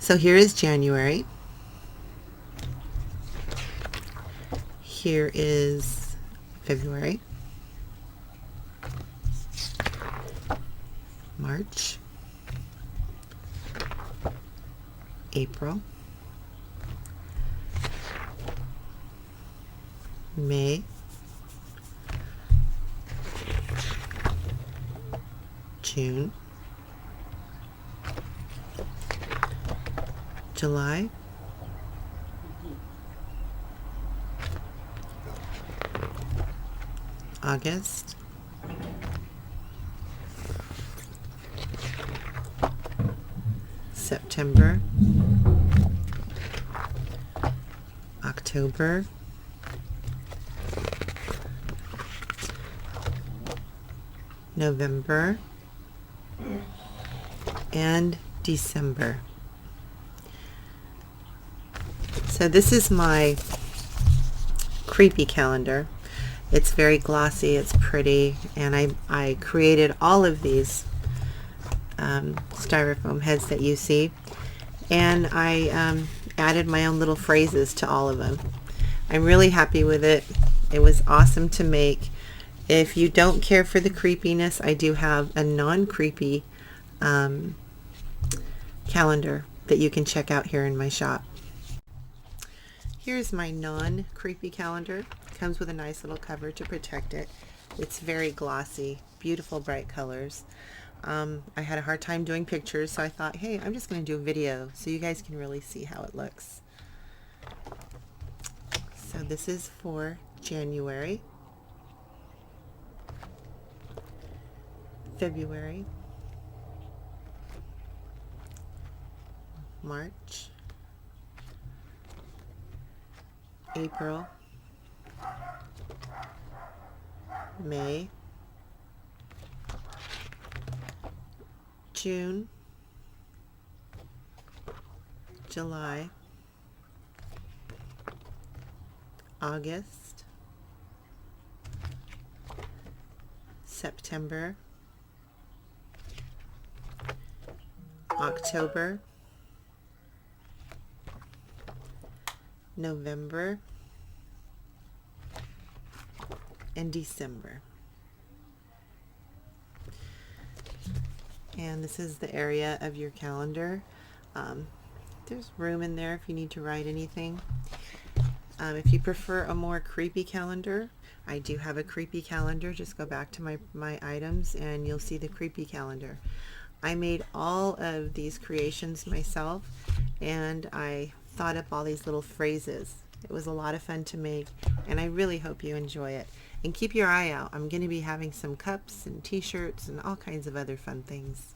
So here is January. Here is February, March, April, May, June, July, August, September, October, November, and December. So this is my creepy calendar. It's very glossy, it's pretty, and I created all of these styrofoam heads that you see, and I added my own little phrases to all of them. I'm really happy with it. It was awesome to make. If you don't care for the creepiness, I do have a non-creepy calendar that you can check out here in my shop. Here's my non-creepy calendar. It comes with a nice little cover to protect it. It's very glossy, beautiful bright colors. I had a hard time doing pictures, so I thought, hey, I'm just going to do a video so you guys can really see how it looks. So this is for January, February, March, April, May, June, July, August, September, October, November, and December. And this is the area of your calendar. There's room in there if you need to write anything. If you prefer a more creepy calendar, I do have a creepy calendar. Just go back to my items and you'll see the creepy calendar. I made all of these creations myself, and I thought up all these little phrases. It was a lot of fun to make, and I really hope you enjoy it. And keep your eye out. I'm going to be having some cups and t-shirts and all kinds of other fun things.